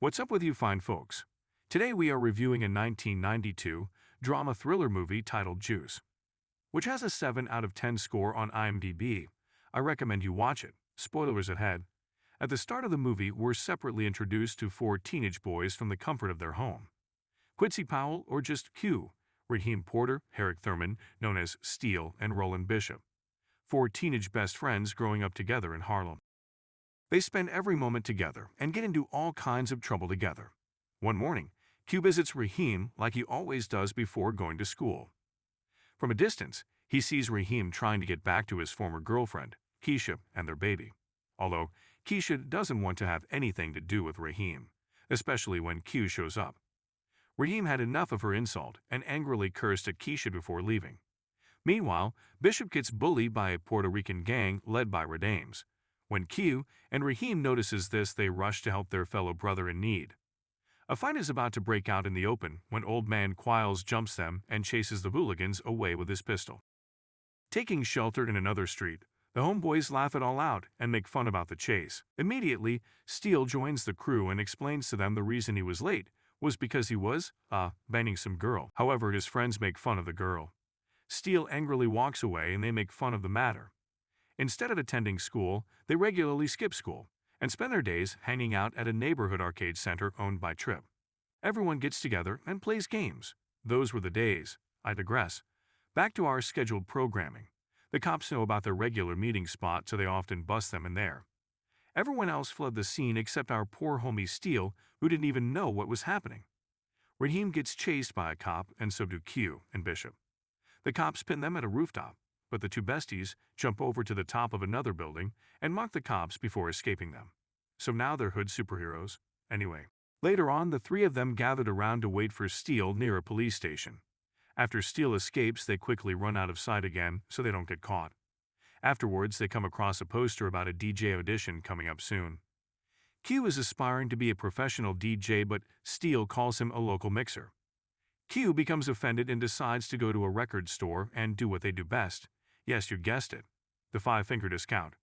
What's up with you fine folks? Today we are reviewing a 1992 drama thriller movie titled Juice, which has a 7 out of 10 score on IMDb. I recommend you watch it. Spoilers ahead. At the start of the movie, we're separately introduced to four teenage boys from the comfort of their home. Quincy Powell, or just Q, Raheem Porter, Herrick Thurman, known as Steele, and Roland Bishop. Four teenage best friends growing up together in Harlem. They spend every moment together and get into all kinds of trouble together. One morning, Q visits Raheem like he always does before going to school. From a distance, he sees Raheem trying to get back to his former girlfriend, Keisha, and their baby. Although Keisha doesn't want to have anything to do with Raheem, especially when Q shows up. Raheem had enough of her insult and angrily cursed at Keisha before leaving. Meanwhile, Bishop gets bullied by a Puerto Rican gang led by Radames. When Q and Raheem notices this, they rush to help their fellow brother in need. A fight is about to break out in the open when Old Man Quiles jumps them and chases the hooligans away with his pistol. Taking shelter in another street, the homeboys laugh it all out and make fun about the chase. Immediately, Steele joins the crew and explains to them the reason he was late was because he was, banging some girl. However, his friends make fun of the girl. Steele angrily walks away and they make fun of the matter. Instead of attending school, they regularly skip school and spend their days hanging out at a neighborhood arcade center owned by Trip. Everyone gets together and plays games. Those were the days. I digress. Back to our scheduled programming. The cops know about their regular meeting spot, so they often bust them in there. Everyone else fled the scene except our poor homie Steele, who didn't even know what was happening. Raheem gets chased by a cop, and so do Q and Bishop. The cops pin them at a rooftop, but the two besties jump over to the top of another building and mock the cops before escaping them. So now they're hood superheroes. Anyway, later on, the three of them gathered around to wait for Steele near a police station. After Steele escapes, they quickly run out of sight again so they don't get caught. Afterwards, they come across a poster about a DJ audition coming up soon. Q is aspiring to be a professional DJ, but Steele calls him a local mixer. Q becomes offended and decides to go to a record store and do what they do best. Yes, you guessed it. The five-finger discount.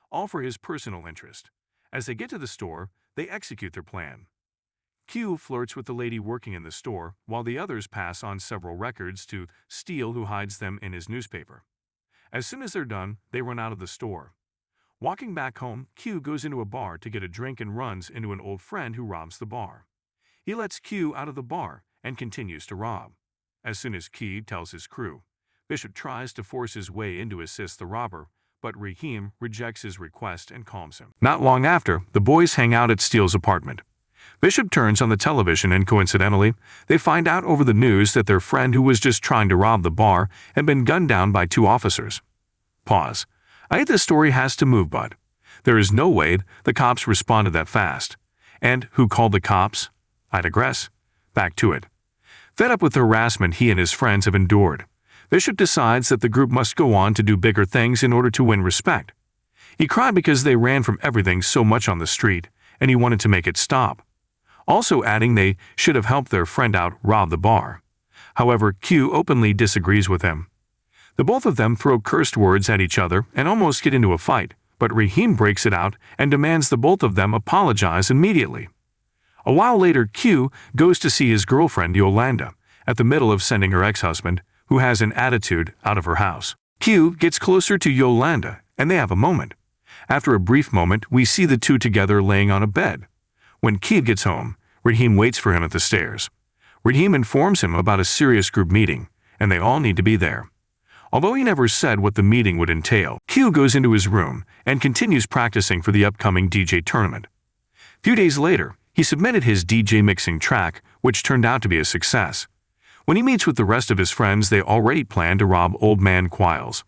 All for his personal interest. As they get to the store, they execute their plan. Q flirts with the lady working in the store, while the others pass on several records to Steele, who hides them in his newspaper. As soon as they're done, they run out of the store. Walking back home, Q goes into a bar to get a drink and runs into an old friend who robs the bar. He lets Q out of the bar and continues to rob. As soon as Q tells his crew, Bishop tries to force his way in to assist the robber, but Raheem rejects his request and calms him. Not long after, the boys hang out at Steele's apartment. Bishop turns on the television and coincidentally, they find out over the news that their friend who was just trying to rob the bar had been gunned down by two officers. Pause. I hate this story has to move, bud. There is no way the cops responded that fast. And who called the cops? I digress. Back to it. Fed up with the harassment he and his friends have endured, Bishop decides that the group must go on to do bigger things in order to win respect. He cried because they ran from everything so much on the street, and he wanted to make it stop. Also adding they should have helped their friend out rob the bar. However, Q openly disagrees with him. The both of them throw cursed words at each other and almost get into a fight, but Raheem breaks it out and demands the both of them apologize immediately. A while later, Q goes to see his girlfriend Yolanda, at the middle of sending her ex-husband, who has an attitude, out of her house. Q gets closer to Yolanda, and they have a moment. After a brief moment, we see the two together laying on a bed. When Q gets home, Raheem waits for him at the stairs. Raheem informs him about a serious group meeting, and they all need to be there. Although he never said what the meeting would entail, Q goes into his room and continues practicing for the upcoming DJ tournament. Few days later, he submitted his DJ mixing track, which turned out to be a success. When he meets with the rest of his friends, they already plan to rob Old Man Quiles.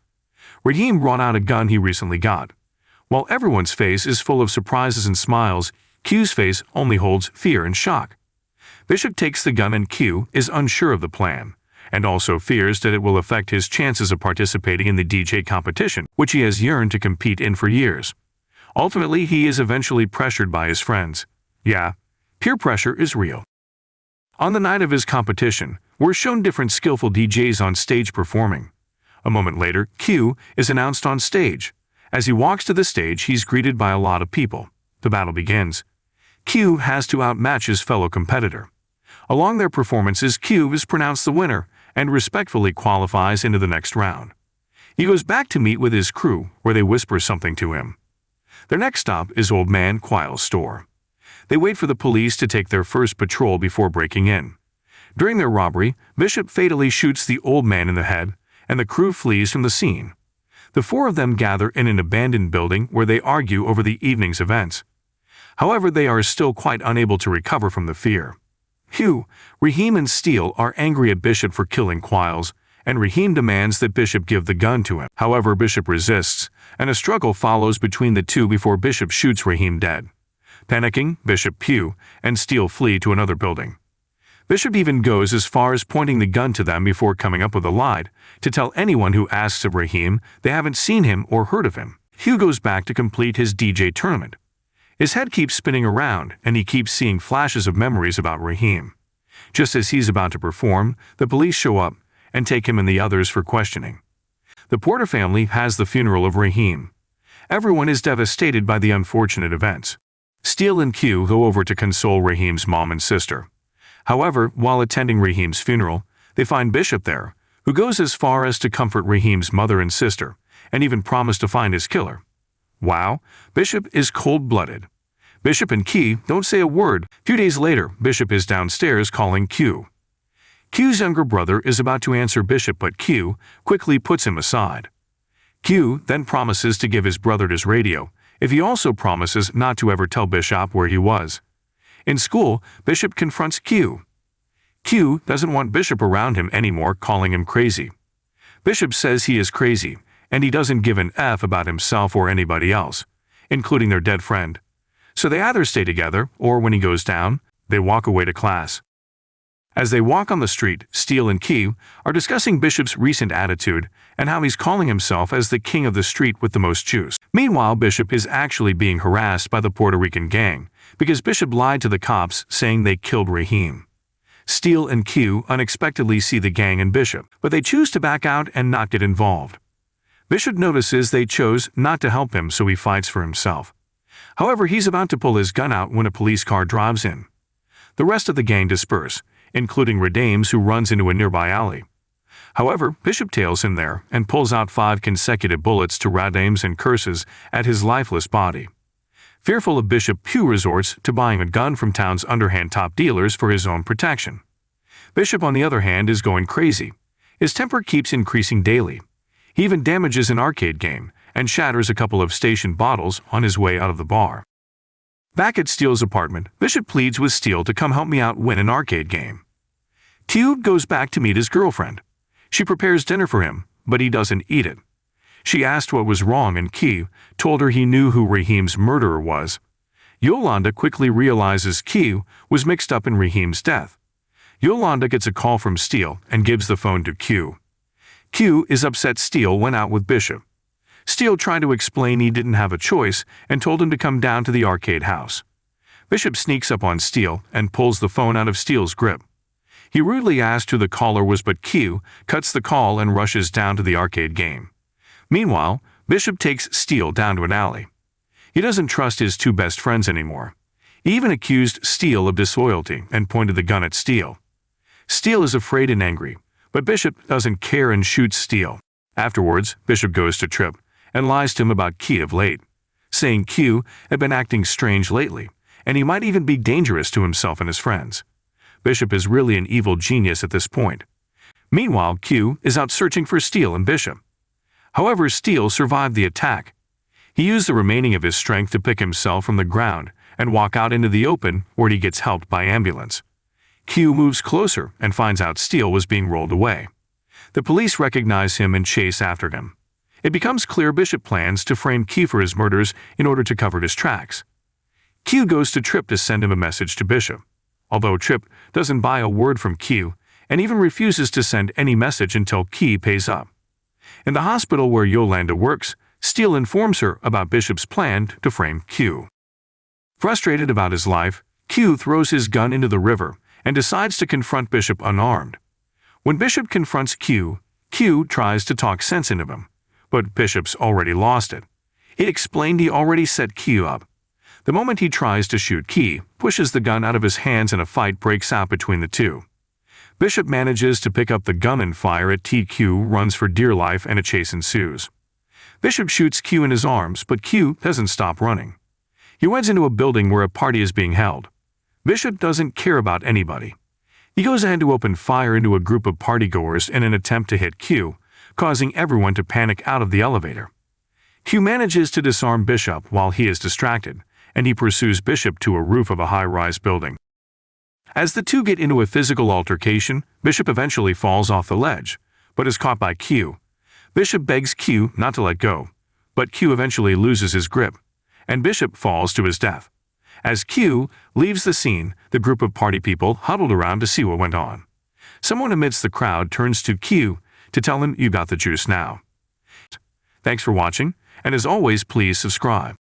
Raheem brought out a gun he recently got. While everyone's face is full of surprises and smiles, Q's face only holds fear and shock. Bishop takes the gun and Q is unsure of the plan, and also fears that it will affect his chances of participating in the DJ competition, which he has yearned to compete in for years. Ultimately, he is eventually pressured by his friends. Yeah, peer pressure is real. On the night of his competition, we're shown different skillful DJs on stage performing. A moment later, Q is announced on stage. As he walks to the stage, he's greeted by a lot of people. The battle begins. Q has to outmatch his fellow competitor. Along their performances, Q is pronounced the winner and respectfully qualifies into the next round. He goes back to meet with his crew, where they whisper something to him. Their next stop is Old Man Quile's store. They wait for the police to take their first patrol before breaking in. During their robbery, Bishop fatally shoots the old man in the head, and the crew flees from the scene. The four of them gather in an abandoned building where they argue over the evening's events. However, they are still quite unable to recover from the fear. Hugh, Raheem and Steele are angry at Bishop for killing Quiles, and Raheem demands that Bishop give the gun to him. However, Bishop resists, and a struggle follows between the two before Bishop shoots Raheem dead. Panicking, Bishop, Hugh, and Steele flee to another building. Bishop even goes as far as pointing the gun to them before coming up with a lie to tell anyone who asks of Raheem they haven't seen him or heard of him. Hugh goes back to complete his DJ tournament. His head keeps spinning around, and he keeps seeing flashes of memories about Raheem. Just as he's about to perform, the police show up and take him and the others for questioning. The Porter family has the funeral of Raheem. Everyone is devastated by the unfortunate events. Steele and Q go over to console Raheem's mom and sister. However, while attending Raheem's funeral, they find Bishop there, who goes as far as to comfort Raheem's mother and sister, and even promise to find his killer. Wow, Bishop is cold-blooded. Bishop and Q don't say a word. A few days later, Bishop is downstairs calling Q. Q's younger brother is about to answer Bishop, but Q quickly puts him aside. Q then promises to give his brother his radio, if he also promises not to ever tell Bishop where he was. In school, Bishop confronts Q. Q doesn't want Bishop around him anymore, calling him crazy. Bishop says he is crazy, and he doesn't give an F about himself or anybody else, including their dead friend. So they either stay together, or when he goes down, they walk away to class. As they walk on the street, Steele and Q are discussing Bishop's recent attitude and how he's calling himself as the king of the street with the most juice. Meanwhile, Bishop is actually being harassed by the Puerto Rican gang because Bishop lied to the cops saying they killed Raheem. Steele and Q unexpectedly see the gang and Bishop, but they choose to back out and not get involved. Bishop notices they chose not to help him, so he fights for himself. However, he's about to pull his gun out when a police car drives in. The rest of the gang disperse, including Radames, who runs into a nearby alley. However, Bishop tails him there and pulls out 5 consecutive bullets to Radames and curses at his lifeless body. Fearful of Bishop, Q resorts to buying a gun from town's underhand top dealers for his own protection. Bishop, on the other hand, is going crazy. His temper keeps increasing daily. He even damages an arcade game and shatters a couple of station bottles on his way out of the bar. Back at Steele's apartment, Bishop pleads with Steele to come help me out win an arcade game. Q goes back to meet his girlfriend. She prepares dinner for him, but he doesn't eat it. She asked what was wrong, and Q told her he knew who Raheem's murderer was. Yolanda quickly realizes Q was mixed up in Raheem's death. Yolanda gets a call from Steele and gives the phone to Q. Q is upset Steele went out with Bishop. Steele tried to explain he didn't have a choice and told him to come down to the arcade house. Bishop sneaks up on Steele and pulls the phone out of Steele's grip. He rudely asked who the caller was, but Q cuts the call and rushes down to the arcade game. Meanwhile, Bishop takes Steele down to an alley. He doesn't trust his 2 best friends anymore. He even accused Steele of disloyalty and pointed the gun at Steele. Steele is afraid and angry, but Bishop doesn't care and shoots Steele. Afterwards, Bishop goes to Trip and lies to him about Q of late, saying Q had been acting strange lately, and he might even be dangerous to himself and his friends. Bishop is really an evil genius at this point. Meanwhile, Q is out searching for Steele and Bishop. However, Steele survived the attack. He used the remaining of his strength to pick himself from the ground and walk out into the open, where he gets helped by ambulance. Q moves closer and finds out Steele was being rolled away. The police recognize him and chase after him. It becomes clear Bishop plans to frame Q for his murders in order to cover his tracks. Q goes to Trip to send him a message to Bishop, although Trip doesn't buy a word from Q and even refuses to send any message until Q pays up. In the hospital where Yolanda works, Steele informs her about Bishop's plan to frame Q. Frustrated about his life, Q throws his gun into the river and decides to confront Bishop unarmed. When Bishop confronts Q, Q tries to talk sense into him, but Bishop's already lost it. He explained he already set Q up. The moment he tries to shoot, Q pushes the gun out of his hands and a fight breaks out between the two. Bishop manages to pick up the gun and fire at Q runs for dear life and a chase ensues. Bishop shoots Q in his arms, but Q doesn't stop running. He runs into a building where a party is being held. Bishop doesn't care about anybody. He goes ahead to open fire into a group of partygoers in an attempt to hit Q, causing everyone to panic out of the elevator. Q manages to disarm Bishop while he is distracted, and he pursues Bishop to a roof of a high-rise building. As the two get into a physical altercation, Bishop eventually falls off the ledge, but is caught by Q. Bishop begs Q not to let go, but Q eventually loses his grip, and Bishop falls to his death. As Q leaves the scene, the group of party people huddled around to see what went on. Someone amidst the crowd turns to Q to tell him, "You got the juice now." Thanks for watching, and as always, please subscribe.